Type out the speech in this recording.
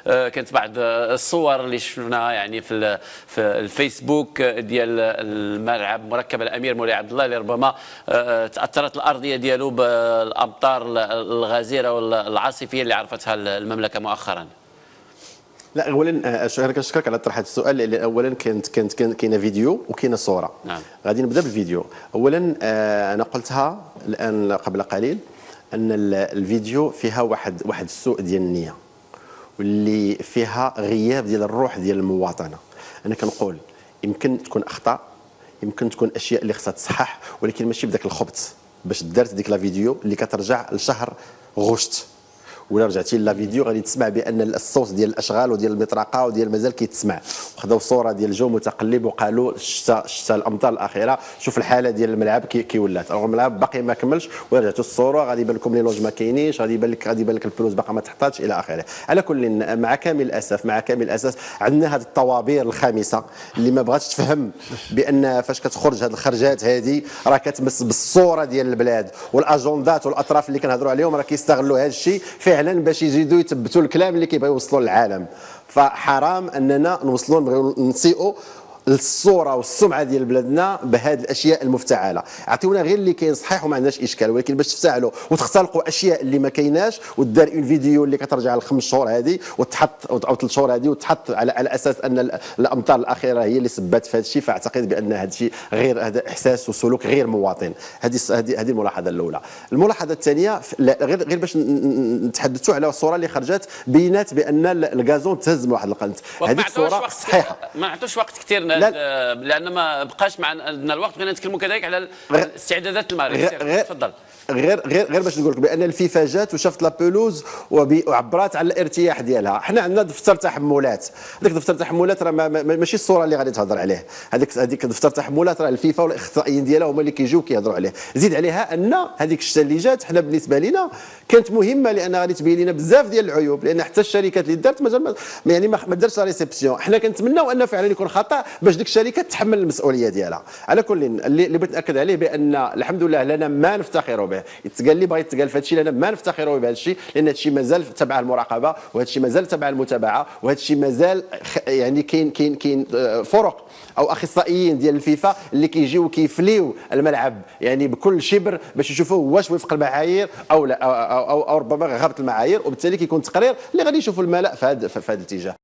كانت بعض الصور اللي شفناها يعني في الفيسبوك ديال الملعب مركب الامير مولاي عبد الله اللي ربما تاثرت الارضيه ديالو بالامطار الغزيره والعاصفيه اللي عرفتها المملكه مؤخرا. لا اولا انا كنشكرك على طرح هذا السؤال، لان اولا كانت كاينه فيديو وكاينه صوره. نعم. غادي نبدا بالفيديو. اولا انا قلتها الان قبل قليل ان الفيديو فيها واحد السوء ديال النيه، واللي فيها غياب ديال الروح ديال المواطنه. انا كنقول يمكن تكون اخطاء، يمكن تكون اشياء اللي خصها تصحح، ولكن ماشي بداك الخبط باش دارت ديك لا فيديو اللي كترجع لشهر غشت. ولا رجعتي لا فيديو غادي تسمع بان الصوت ديال الاشغال وديال المطرقه وديال مازال كيتسمع. وخداو صوره ديال الجو متقلب وقالوا شتا الامطار الاخيره، شوف الحاله ديال الملعب كي ولات. رغم الملعب باقي ما كملش، ورجعتوا الصوره غادي يبان لكم لي لونج ما كاينينش، غادي يبان لك البلوز باقا ما تحطاتش الى اخره. على كل، مع كامل الاسف عندنا هذه الطوابير الخامسه اللي ما بغاتش تفهم بان فاش كتخرج هذه الخرجات هذه راه كتمس بالصوره ديال البلاد، والاجندات والاطراف اللي كنهضروا عليهم راه كيستغلوا هذا الشيء فعلا باش يزيدوا يثبتوا الكلام اللي كيبغيو يوصلوا للعالم. فحرام اننا نبغيو نسيئوا الصوره والسمعه ديال بلادنا بهذه الاشياء المفتعله. عطيونا غير اللي كاين صحيح وما عندناش اشكال، ولكن باش تفتعلوا وتختلقوا اشياء اللي ما كايناش ودار اون فيديو اللي كترجع ل5 شهور هذه وتحط او 3 شهور هذه وتحط على اساس ان الامطار الاخيره هي اللي سبات في هذا الشيء. فاعتقد بان هذا الشيء غير، هذا احساس وسلوك غير مواطن. هذه الملاحظه الاولى. الملاحظه الثانيه غير باش نتحدثوا على الصوره اللي خرجت بينات بان الغازون تهز من واحد القنت. هذيك الصوره صحيحه ما عطوش وقت كثير لان ما بقاش معنا الوقت. بغينا نتكلموا كذلك على استعدادات المغرب. تفضل. غير باش نقول لك بان الفيفا جات وشافت لا بولوز وعبرات على الارتياح ديالها. حنا عندنا دفتر تحملات، هذاك دفتر تحملات راه ماشي الصوره اللي غادي تهضر عليه. هذيك دفتر تحملات راه الفيفا والاخصائيين ديالها هما اللي كيجيو كيهضروا عليه. زيد عليها ان هذيك الشتا اللي جات حنا بالنسبه لنا كانت مهمه، لان غادي تبين لنا بزاف ديال العيوب، لان حتى الشركات اللي دارت ما دارش لا ريسبسيون. حنا كنتمناو ان فعلا يكون خطا باش ديك الشركه تحمل المسؤوليه ديالها. على كل، اللي بغيت ناكد عليه بان الحمد لله لنا ما نفتخروا به. يتقال لي بغا يتقال في هذا الشيء، لنا ما نفتخروا بهذا الشيء، لان هذا الشيء مازال تبع المراقبه، وهذا الشيء مازال تبع المتابعه، وهذا الشيء مازال يعني كاين فرق او اخصائيين ديال الفيفا اللي كيجيو كيفليو الملعب يعني بكل شبر باش يشوفوا واش وفق المعايير او لا، او ربما غابت المعايير، وبالتالي كيكون تقرير اللي غادي يشوفوا الملأ في هذا الاتجاه.